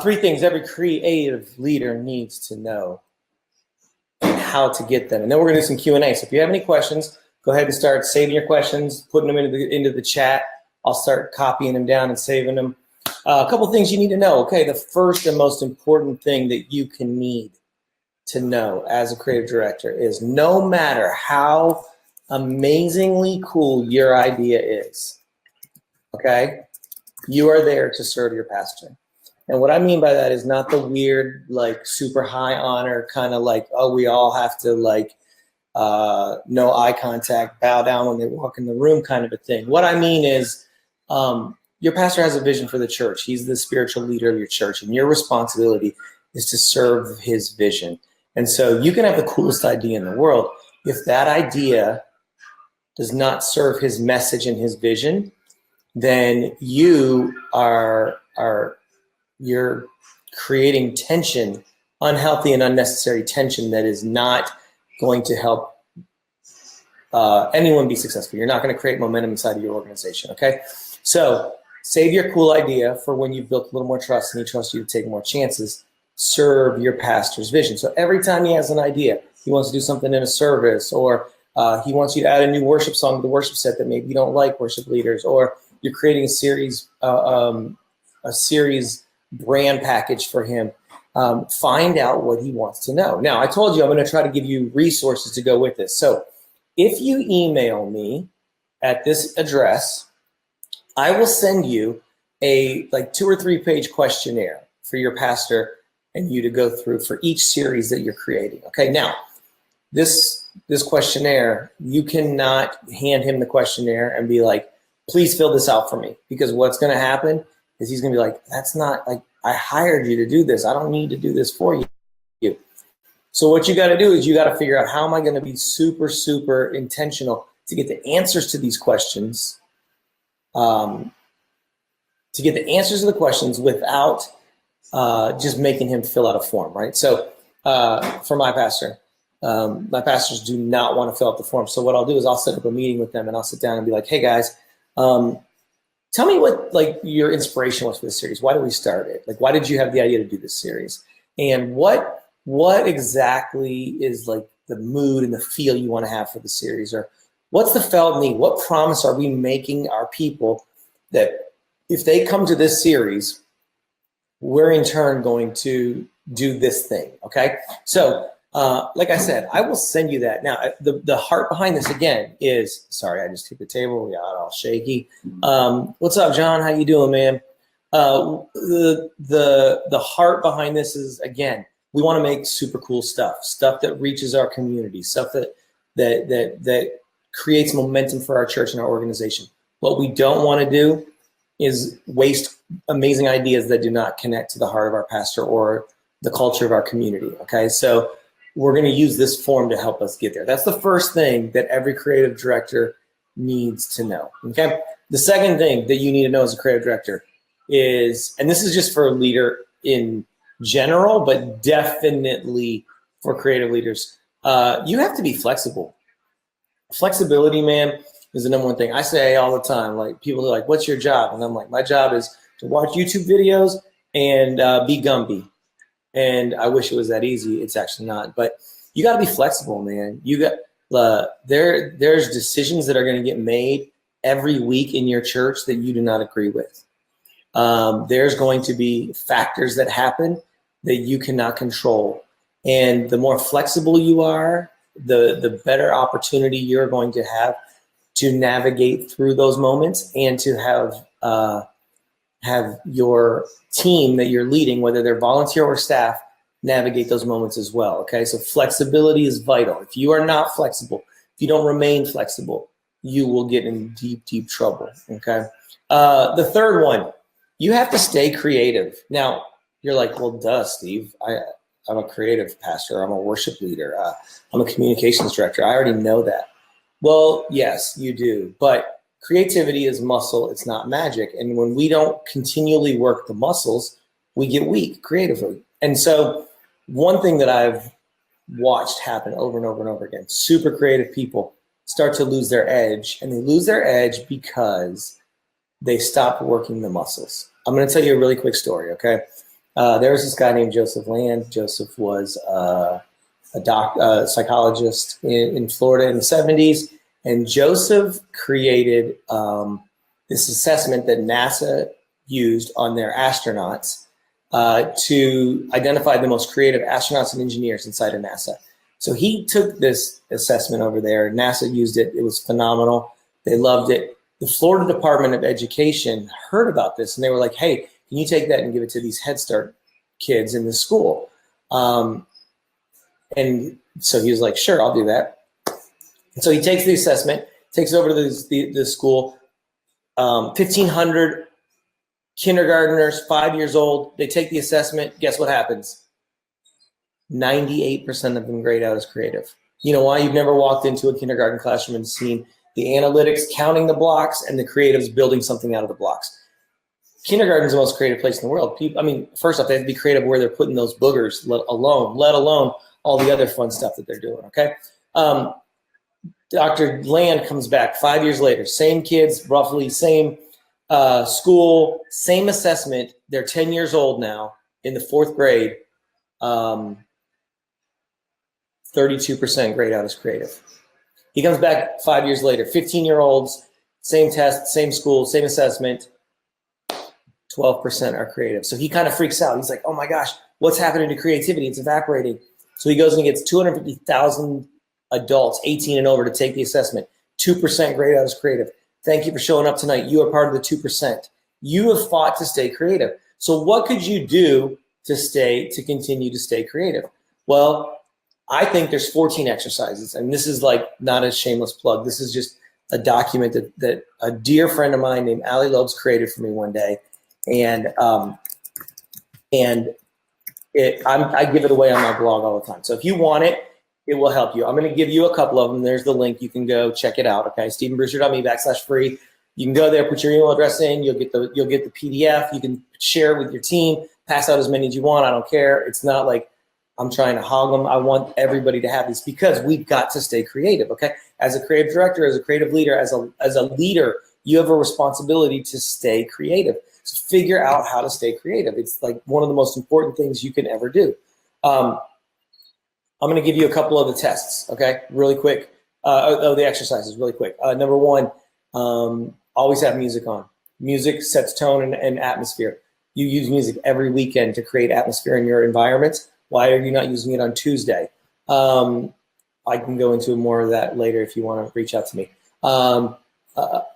Three things every creative leader needs to know and how to get them. And then we're going to do some Q&A. So if you have any questions, go ahead and start saving your questions, putting them into the chat. I'll start copying them down and saving them. A couple things you need to know. Okay, the first and most important thing that you can need to know as a creative director is no matter how amazingly cool your idea is, okay, you are there to serve your pastor. And what I mean by that is not the weird, like super high honor kind of like, oh, we all have to like no eye contact, bow down when they walk in the room kind of a thing. What I mean is your pastor has a vision for the church. He's the spiritual leader of your church, and your responsibility is to serve his vision. And so you can have the coolest idea in the world. If that idea does not serve his message and his vision, then you're creating tension, unhealthy and unnecessary tension that is not going to help anyone be successful. You're not going to create momentum inside of your organization, okay? So save your cool idea for when you've built a little more trust and he trusts you to take more chances. Serve your pastor's vision. So every time he has an idea, he wants to do something in a service, or he wants you to add a new worship song to the worship set that maybe you don't like worship leaders, or you're creating a series brand package for him. Find out what he wants to know. Now, I told you I'm going to try to give you resources to go with this. So if you email me at this address, I will send you a like 2 or 3 page questionnaire for your pastor and you to go through for each series that you're creating. Okay, now this questionnaire, you cannot hand him the questionnaire and be like, please fill this out for me, because what's going to happen is he's going to be like, that's not like, I hired you to do this. I don't need to do this for you. So what you got to do is you got to figure out, how am I going to be super, super intentional to get the answers to these questions, without just making him fill out a form, right? So for my pastors do not want to fill out the form. So what I'll do is I'll set up a meeting with them and I'll sit down and be like, hey guys, tell me what like your inspiration was for this series. Why did we start it? Like, why did you have the idea to do this series? And what exactly is like the mood and the feel you want to have for the series? Or what's the felt need? What promise are we making our people that if they come to this series, we're in turn going to do this thing, okay? So like I said, I will send you that. Now, the heart behind this, again, is, sorry, I just hit the table, got all shaky. What's up, John? How you doing, man? The heart behind this is, again, we want to make super cool stuff that reaches our community, stuff that creates momentum for our church and our organization. What we don't want to do is waste amazing ideas that do not connect to the heart of our pastor or the culture of our community, okay? So we're going to use this form to help us get there. That's the first thing that every creative director needs to know, okay? The second thing that you need to know as a creative director is, and this is just for a leader in general, but definitely for creative leaders, you have to be flexible. Flexibility, man, is the number one thing. I say all the time, like, people are like, what's your job? And I'm like, my job is to watch YouTube videos and be Gumby. And I wish it was that easy. It's actually not. But you got to be flexible, man. You got there's decisions that are going to get made every week in your church that you do not agree with. There's going to be factors that happen that you cannot control. And the more flexible you are, the better opportunity you're going to have to navigate through those moments and to have your team that you're leading, whether they're volunteer or staff, navigate those moments as well, okay? So flexibility is vital. If you are not flexible, if you don't remain flexible, you will get in deep, deep trouble, okay? The third one, you have to stay creative. Now, you're like, well, duh, Steve. I'm a creative pastor. I'm a worship leader. I'm a communications director. I already know that. Well, yes, you do. But creativity is muscle. It's not magic. And when we don't continually work the muscles, we get weak creatively. And so one thing that I've watched happen over and over and over again, super creative people start to lose their edge. And they lose their edge because they stop working the muscles. I'm going to tell you a really quick story, okay? There was this guy named Joseph Land. Joseph was a psychologist in Florida in the 70s. And Joseph created this assessment that NASA used on their astronauts to identify the most creative astronauts and engineers inside of NASA. So he took this assessment over there. NASA used it. It was phenomenal. They loved it. The Florida Department of Education heard about this, and they were like, hey, can you take that and give it to these Head Start kids in the school? And so he was like, sure, I'll do that. And so he takes the assessment, takes it over to the school. 1,500 kindergartners, 5 years old. They take the assessment. Guess what happens? 98% of them grade out as creative. You know why? You've never walked into a kindergarten classroom and seen the analytics counting the blocks and the creatives building something out of the blocks. Kindergarten is the most creative place in the world. People, I mean, first off, they have to be creative where they're putting those boogers, let alone all the other fun stuff that they're doing, okay? Dr. Land comes back 5 years later, same kids, roughly same school, same assessment. They're 10 years old now in the fourth grade. 32% grade out as creative. He comes back 5 years later, 15-year-olds, same test, same school, same assessment, 12% are creative. So he kind of freaks out. He's like, oh my gosh, what's happening to creativity? It's evaporating. So he goes and gets 250,000 adults, 18 and over, to take the assessment. 2% grade out as creative. Thank you for showing up tonight. You are part of the 2%. You have fought to stay creative. So what could you do to continue to stay creative? Well, I think there's 14 exercises, and this is like not a shameless plug. This is just a document that a dear friend of mine named Allie Lobes created for me one day, and I give it away on my blog all the time. So if you want it, it will help you. I'm going to give you a couple of them. There's the link. You can go check it out. Okay, StephenBrewster.me/free. You can go there, put your email address in. You'll get the PDF. You can share it with your team. Pass out as many as you want. I don't care. It's not like I'm trying to hog them. I want everybody to have these because we've got to stay creative, okay? As a creative director, as a creative leader, as a leader, you have a responsibility to stay creative. So figure out how to stay creative. It's like one of the most important things you can ever do. I'm going to give you a couple of the tests, okay? Really quick. The exercises, really quick. Number one, always have music on. Music sets tone and atmosphere. You use music every weekend to create atmosphere in your environment. Why are you not using it on Tuesday? I can go into more of that later if you want to reach out to me.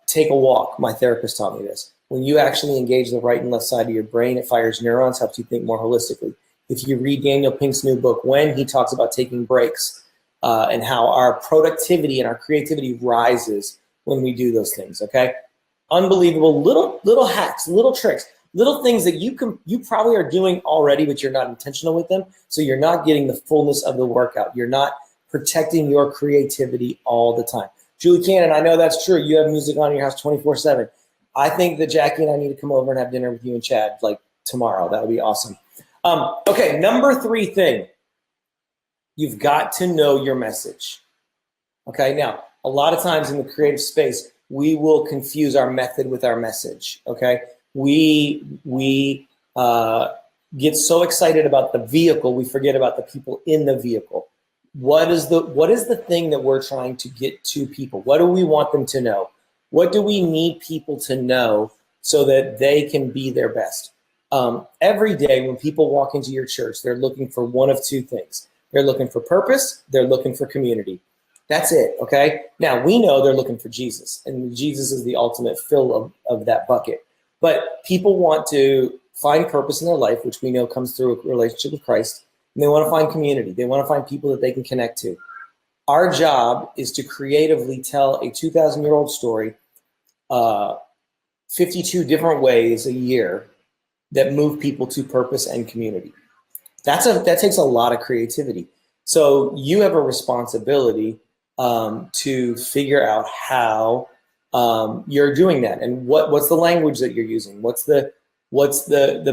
Take a walk. My therapist taught me this. When you actually engage the right and left side of your brain, it fires neurons, helps you think more holistically. If you read Daniel Pink's new book, When, he talks about taking breaks and how our productivity and our creativity rises when we do those things, okay? Unbelievable little hacks, little tricks. Little things that you probably are doing already, but you're not intentional with them. So you're not getting the fullness of the workout. You're not protecting your creativity all the time. Julie Cannon, I know that's true. You have music on in your house 24/7. I think that Jackie and I need to come over and have dinner with you and Chad like tomorrow. That would be awesome. Okay, number 3 thing. You've got to know your message. Okay, now, a lot of times in the creative space, we will confuse our method with our message, okay? We get so excited about the vehicle, we forget about the people in the vehicle. What is the thing that we're trying to get to people? What do we want them to know? What do we need people to know so that they can be their best? Every day when people walk into your church, they're looking for one of 2 things. They're looking for purpose, they're looking for community. That's it, okay? Now, we know they're looking for Jesus, and Jesus is the ultimate fill of that bucket. But people want to find purpose in their life, which we know comes through a relationship with Christ, and they want to find community. They want to find people that they can connect to. Our job is to creatively tell a 2,000-year-old story 52 different ways a year that move people to purpose and community. That takes a lot of creativity. So you have a responsibility to figure out how you're doing that, and what's the language that you're using, what's the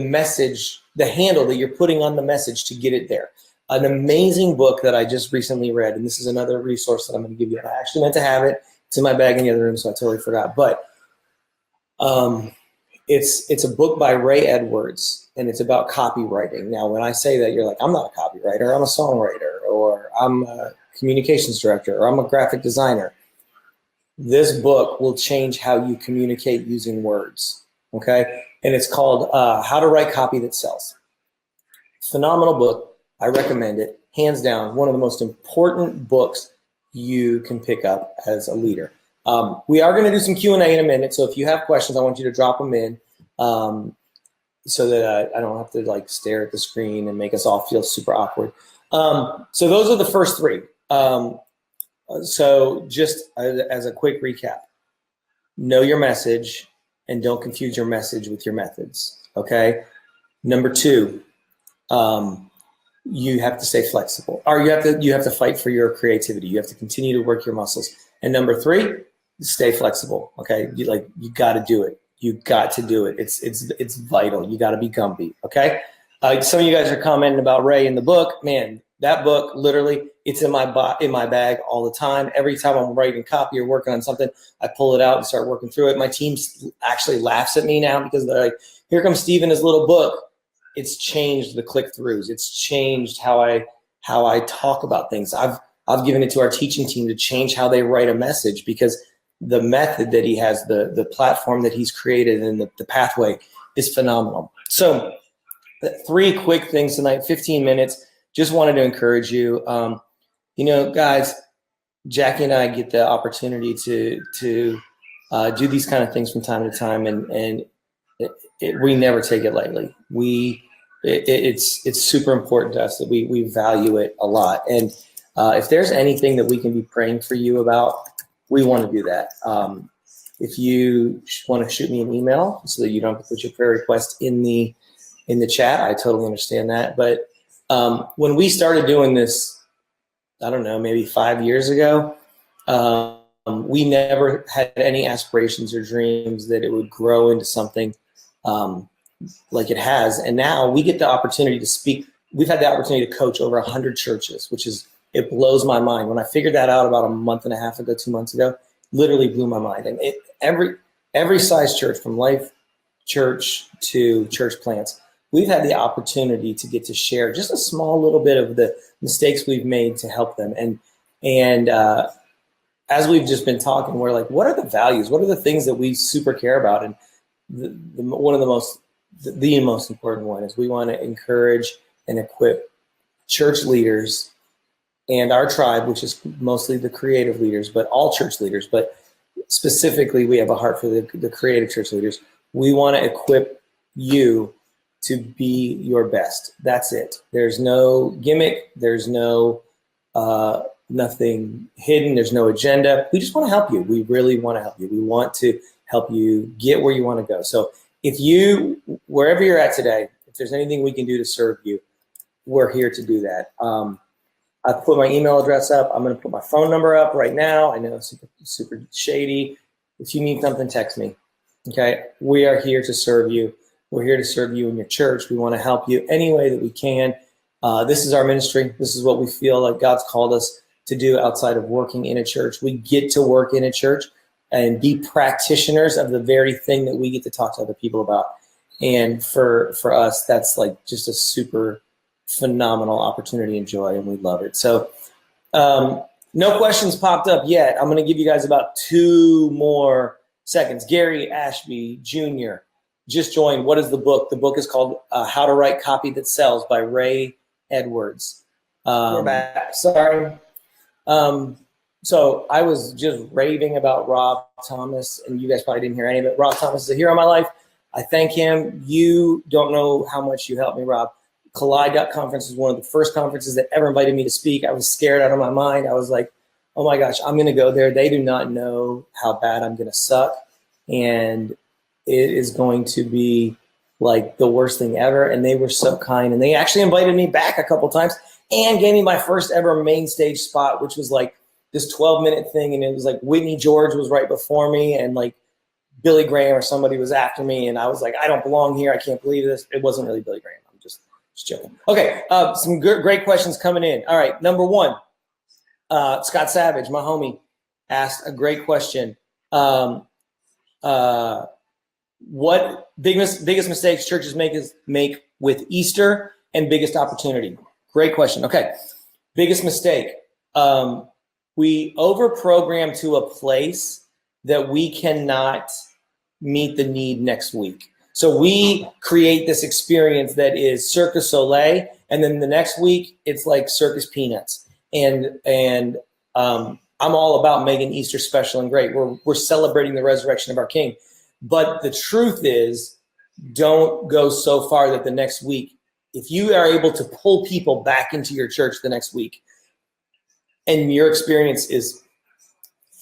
message, the handle that you're putting on the message to get it there. An amazing book that I just recently read, and this is another resource that I'm going to give you. I actually meant to have it. It's in my bag in the other room, so I totally forgot. But It's a book by Ray Edwards, and it's about copywriting. Now, when I say that, you're like, I'm not a copywriter, I'm a songwriter, or I'm a communications director, or I'm a graphic designer. This book will change how you communicate using words, okay? And it's called How to Write Copy That Sells. Phenomenal book. I recommend it. Hands down, one of the most important books you can pick up as a leader. We are going to do some Q&A in a minute, so if you have questions, I want you to drop them in so that I don't have to like stare at the screen and make us all feel super awkward. So those are the first three. So just as a quick recap, know your message and don't confuse your message with your methods, okay? Number two, you have to stay flexible, or you have to fight for your creativity. You have to continue to work your muscles. And number three, stay flexible. Okay, you got to do it. You got to do it. It's vital. You got to be Gumby. Okay. Some of you guys are commenting about Ray in the book. Man, that book literally, it's in my bag all the time. Every time I'm writing copy or working on something, I pull it out and start working through it. My team actually laughs at me now because they're like, "Here comes Steve in his little book." It's changed the click-throughs. It's changed how I talk about things. I've given it to our teaching team to change how they write a message, because the method that he has, the platform that he's created, and the pathway is phenomenal. So 3 quick things tonight, 15 minutes. Just wanted to encourage you. Guys, Jackie and I get the opportunity to do these kind of things from time to time, and we never take it lightly. It's super important to us that we value it a lot. And if there's anything that we can be praying for you about, we want to do that. If you want to shoot me an email so that you don't have to put your prayer request in the chat, I totally understand that. But when we started doing this, I don't know, maybe 5 years ago, we never had any aspirations or dreams that it would grow into something like it has. And now we get the opportunity to speak. We've had the opportunity to coach over 100 churches, it blows my mind. When I figured that out about a month and a half ago, 2 months ago, literally blew my mind. And every size church, from Life Church to church plants, we've had the opportunity to get to share just a small little bit of the mistakes we've made to help them. And as we've just been talking, we're like, what are the values? What are the things that we super care about? And one of the most important one is we want to encourage and equip church leaders and our tribe, which is mostly the creative leaders, but all church leaders, but specifically we have a heart for the creative church leaders. We want to equip you to be your best. That's it. There's no gimmick. There's no nothing hidden. There's no agenda. We just want to help you. We really want to help you. We want to help you get where you want to go. So if you, wherever you're at today, if there's anything we can do to serve you, we're here to do that. I put my email address up. I'm going to put my phone number up right now. I know it's super shady. If you need something, text me. Okay. We are here to serve you. We're here to serve you in your church. We want to help you any way that we can. This is our ministry. This is what we feel like God's called us to do outside of working in a church. We get to work in a church and be practitioners of the very thing that we get to talk to other people about. And for us, that's like just a super phenomenal opportunity and joy, and we love it. So no questions popped up yet. I'm going to give you guys about 2 more seconds. Gary Ashby Jr. just joined. What is the book? The book is called How to Write Copy That Sells by Ray Edwards. We're back. Sorry. So I was just raving about Rob Thomas, and you guys probably didn't hear any of it. Rob Thomas is a hero in my life. I thank him. You don't know how much you helped me, Rob. Collide Conference was one of the first conferences that ever invited me to speak. I was scared out of my mind. I was like, oh my gosh, I'm going to go there. They do not know how bad I'm going to suck. And it is going to be like the worst thing ever. And they were so kind. And they actually invited me back a couple times and gave me my first ever main stage spot, which was like this 12-minute thing. And it was like Whitney George was right before me, and like Billy Graham or somebody was after me. And I was like, I don't belong here. I can't believe this. It wasn't really Billy Graham. I'm just joking. Okay. Some great questions coming in. All right. Number 1, Scott Savage, my homie, asked a great question. What biggest mistakes churches make with Easter and biggest opportunity? Great question. Okay, biggest mistake. We over-program to a place that we cannot meet the need next week. So we create this experience that is Cirque du Soleil, and then the next week it's like Circus Peanuts. And I'm all about making Easter special and great. We're celebrating the resurrection of our King. But the truth is, don't go so far that the next week, if you are able to pull people back into your church the next week, and your experience is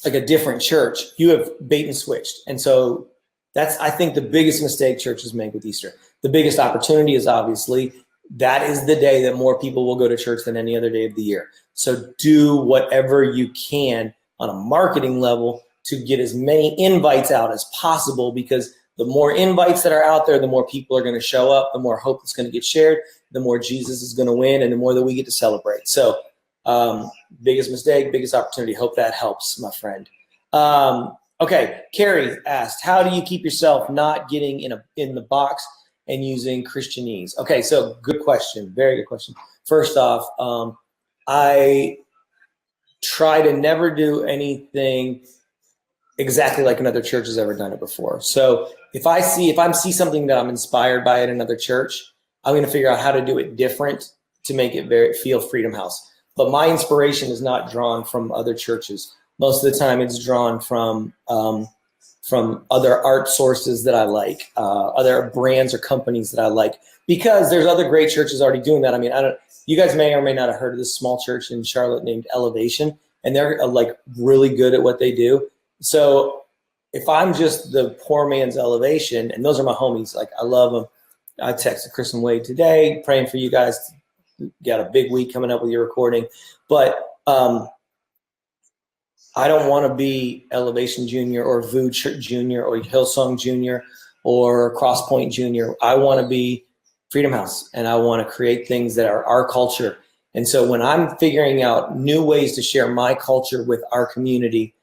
like a different church, you have bait and switched. And so that's, I think, the biggest mistake churches make with Easter. The biggest opportunity is obviously that is the day that more people will go to church than any other day of the year. So do whatever you can on a marketing level to get as many invites out as possible, because the more invites that are out there, the more people are going to show up, the more hope is going to get shared, the more Jesus is going to win, and the more that we get to celebrate. So biggest mistake, biggest opportunity. Hope that helps, my friend. Okay, Carrie asked, how do you keep yourself not getting in the box and using Christianese? Okay, so good question, very good question. First off, I try to never do anything exactly like another church has ever done it before. So if I see something that I'm inspired by at another church, I'm going to figure out how to do it different to make it feel Freedom House. But my inspiration is not drawn from other churches. Most of the time, it's drawn from other art sources that I like, other brands or companies that I like, because there's other great churches already doing that. I mean, you guys may or may not have heard of this small church in Charlotte named Elevation, and they're like really good at what they do. So if I'm just the poor man's Elevation, and those are my homies, like I love them. I texted Chris and Wade today, praying for you guys. Got a big week coming up with your recording, but I don't want to be Elevation Junior or Vood Junior or Hillsong Junior or Crosspoint Junior. I want to be Freedom House, and I want to create things that are our culture. And so when I'm figuring out new ways to share my culture with our community,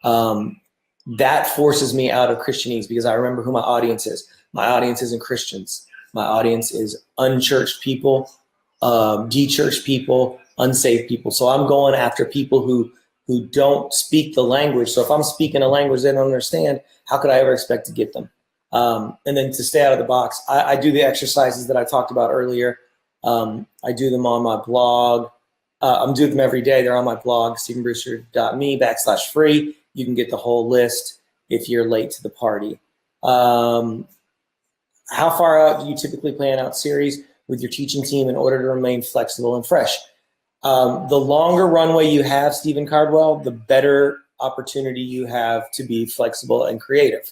that forces me out of Christianese, because I remember who my audience is. My audience isn't Christians. My audience is unchurched people, de-churched people, unsaved people. So I'm going after people who don't speak the language. So if I'm speaking a language they don't understand, how could I ever expect to get them? And then to stay out of the box, I do the exercises that I talked about earlier. I do them on my blog. I'm doing them every day. They're on my blog, stephenbrewster.me/free. You can get the whole list if you're late to the party. How far out do you typically plan out series with your teaching team in order to remain flexible and fresh? The longer runway you have, Stephen Cardwell, the better opportunity you have to be flexible and creative.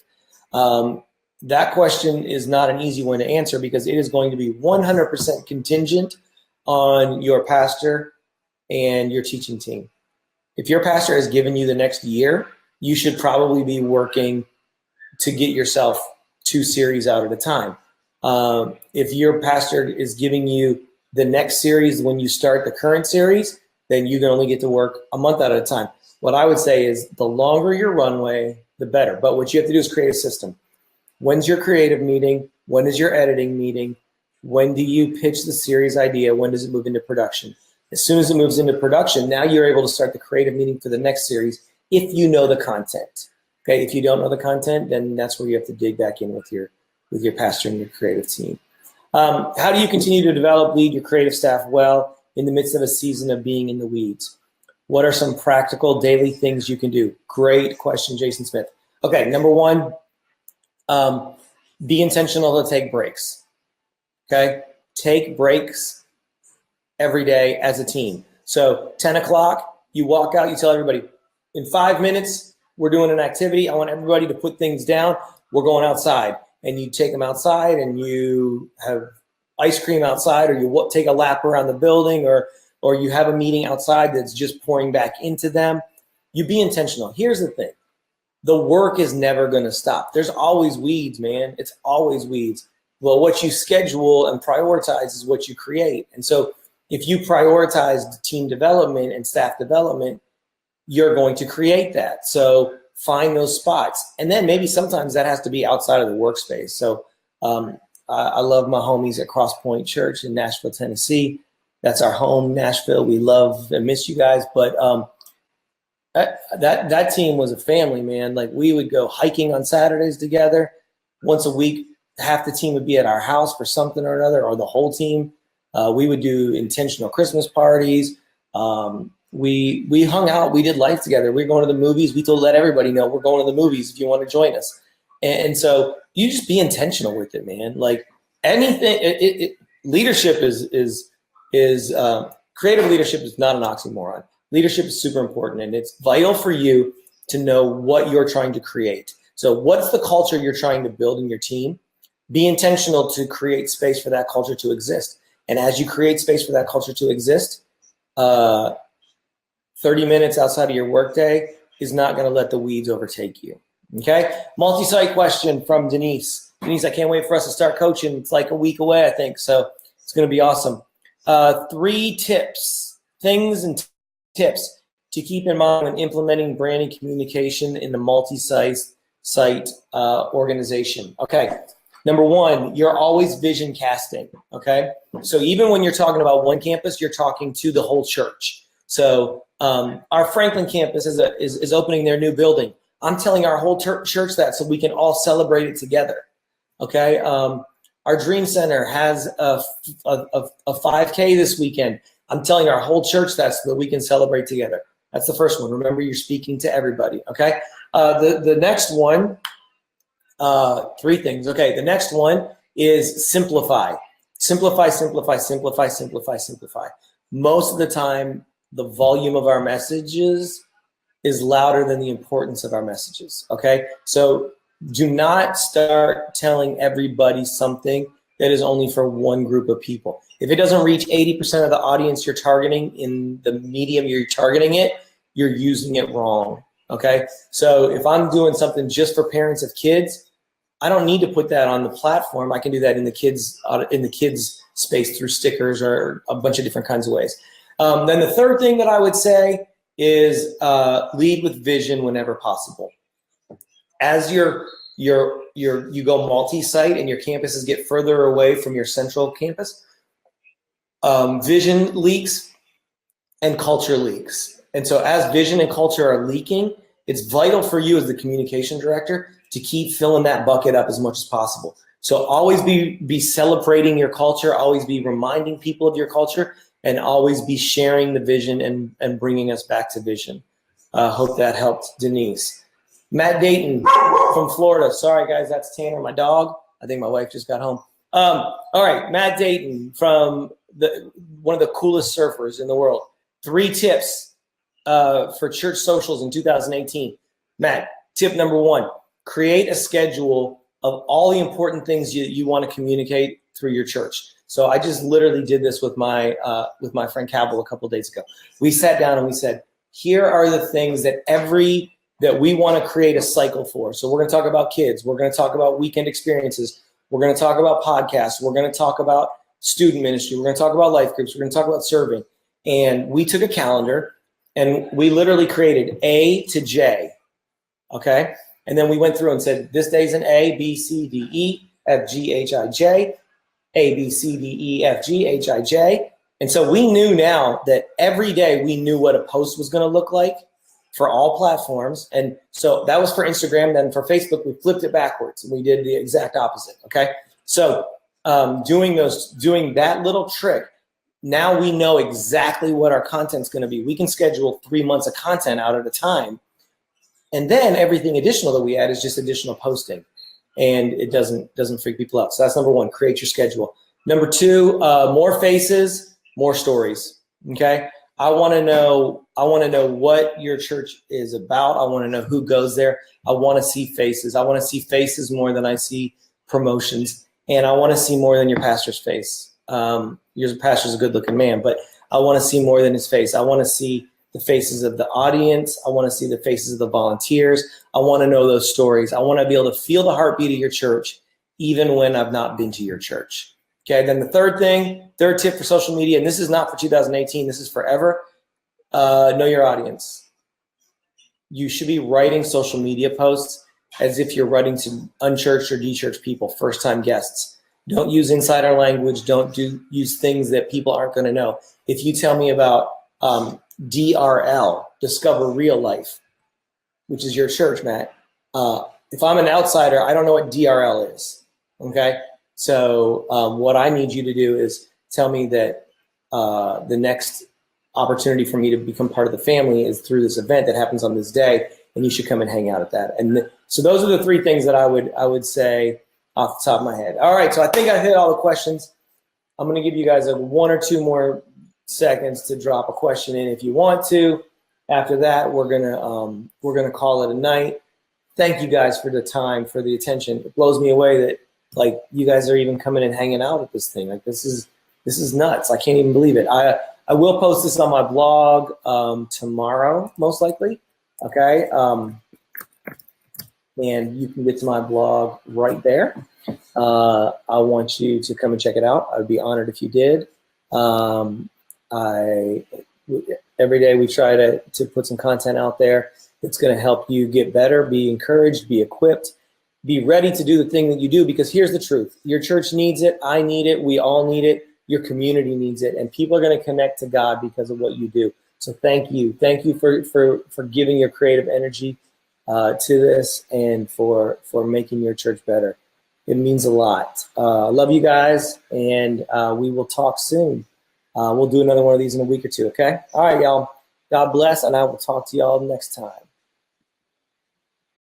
That question is not an easy one to answer, because it is going to be 100% contingent on your pastor and your teaching team. If your pastor has given you the next year, you should probably be working to get yourself 2 series out at a time. If your pastor is giving you the next series when you start the current series, then you can only get to work a month at a time. What I would say is the longer your runway, the better. But what you have to do is create a system. When's your creative meeting? When is your editing meeting? When do you pitch the series idea? When does it move into production? As soon as it moves into production, now you're able to start the creative meeting for the next series if you know the content. Okay, if you don't know the content, then that's where you have to dig back in with your pastor and your creative team. How do you continue to develop, lead your creative staff well in the midst of a season of being in the weeds? What are some practical daily things you can do? Great question, Jason Smith. Okay, number 1, be intentional to take breaks. Okay, take breaks every day as a team. So 10 o'clock, you walk out, you tell everybody, in 5 minutes, we're doing an activity. I want everybody to put things down. We're going outside. And you take them outside and you have ice cream outside, or you take a lap around the building, or you have a meeting outside that's just pouring back into them. You be intentional. Here's the thing. The work is never going to stop. There's always weeds, man. It's always weeds. Well, what you schedule and prioritize is what you create. And so if you prioritize team development and staff development, you're going to create that. So find those spots. And then maybe sometimes that has to be outside of the workspace. So I love my homies at Cross Point Church in Nashville, Tennessee. That's our home, Nashville. We love and miss you guys. But that team was a family, man. Like, we would go hiking on Saturdays together. Once a week, half the team would be at our house for something or another, or the whole team. We would do intentional Christmas parties. We hung out. We did life together. We were going to the movies. We let everybody know we're going to the movies if you want to join us. And so you just be intentional with it, man. Like, anything, leadership is creative leadership is not an oxymoron. Leadership is super important, and it's vital for you to know what you're trying to create. So what's the culture you're trying to build in your team? Be intentional to create space for that culture to exist. And as you create space for that culture to exist, 30 minutes outside of your workday is not going to let the weeds overtake you. Okay? Multi-site question from Denise. Denise, I can't wait for us to start coaching. It's like a week away, I think. So it's going to be awesome. 3 tips, things and tips to keep in mind when implementing branding communication in the multi-site organization. Okay. Number 1, you're always vision casting. Okay. So even when you're talking about one campus, you're talking to the whole church. So our Franklin campus is opening their new building. I'm telling our whole church that so we can all celebrate it together. Okay. Our Dream Center has a 5K this weekend. I'm telling our whole church that so that we can celebrate together. That's the first one. Remember, you're speaking to everybody. Okay. The next one, 3 things. Okay. The next one is simplify. Simplify, simplify, simplify, simplify, simplify. Most of the time, the volume of our messages is louder than the importance of our messages. Okay. So do not start telling everybody something that is only for one group of people. If it doesn't reach 80% of the audience you're targeting in the medium you're targeting it, you're using it wrong. Okay. So if I'm doing something just for parents of kids, I don't need to put that on the platform. I can do that in the kids space through stickers or a bunch of different kinds of ways. Then the third thing that I would say is lead with vision whenever possible. As you go multi-site and your campuses get further away from your central campus, vision leaks and culture leaks. And so as vision and culture are leaking, it's vital for you as the communication director to keep filling that bucket up as much as possible. So always be celebrating your culture, always be reminding people of your culture, and always be sharing the vision and bringing us back to vision. Hope that helped, Denise. Matt Dayton from Florida. Sorry, guys, that's Tanner, my dog. I think my wife just got home. All right, Matt Dayton from one of the coolest surfers in the world. 3 tips for church socials in 2018. Matt, tip number 1, create a schedule of all the important things you want to communicate through your church. So I just literally did this with my friend Cabell a couple of days ago. We sat down and we said, here are the things that we want to create a cycle for. So we're going to talk about kids. We're going to talk about weekend experiences. We're going to talk about podcasts. We're going to talk about student ministry. We're going to talk about life groups. We're going to talk about serving. And we took a calendar and we literally created A to J. Okay. And then we went through and said, this day's an A, B, C, D, E, F, G, H, I, J, A, B, C, D, E, F, G, H, I, J. And so we knew now that every day we knew what a post was going to look like for all platforms. And so that was for Instagram. Then for Facebook, we flipped it backwards and we did the exact opposite. Okay. So doing that little trick, now we know exactly what our content's going to be. We can schedule 3 months of content out at a time. And then everything additional that we add is just additional posting, and it doesn't freak people out. So that's number 1, create your schedule. Number 2, more faces, more stories. Okay. I want to know what your church is about. I want to know who goes there. I want to see faces. I want to see faces more than I see promotions. And I want to see more than your pastor's face. Your pastor's a good looking man, but I want to see more than his face. I want to see the faces of the audience. I want to see the faces of the volunteers. I want to know those stories. I want to be able to feel the heartbeat of your church, even when I've not been to your church. Okay, then the third tip for social media, and this is not for 2018, this is forever, know your audience. you should be writing social media posts as if you're writing to unchurched or dechurched people, first-time guests. Don't use insider language. Don't use things that people aren't going to know. If you tell me about DRL, Discover Real Life, which is your church, Matt, if I'm an outsider, I don't know what DRL is, okay? So what I need you to do is tell me that the next opportunity for me to become part of the family is through this event that happens on this day, and you should come and hang out at that. And so those are the three things that I would say off the top of my head. All right, so I think I hit all the questions. I'm going to give you guys 1 or 2 more seconds to drop a question in if you want to. After that, we're gonna call it a night. Thank you guys for the time, for the attention. It blows me away that like you guys are even coming and hanging out at this thing. Like this is nuts. I can't even believe it. I will post this on my blog tomorrow, most likely. Okay. And you can get to my blog right there. I want you to come and check it out. I'd be honored if you did. Every day we try to put some content out there that's going to help you get better, be encouraged, be equipped, be ready to do the thing that you do, because here's the truth. Your church needs it. I need it. We all need it. Your community needs it. And people are going to connect to God because of what you do. So thank you. Thank you for giving your creative energy to this and for making your church better. It means a lot. Love you guys, and we will talk soon. We'll do another one of these in a week or two, okay? All right, y'all. God bless, and I will talk to y'all next time.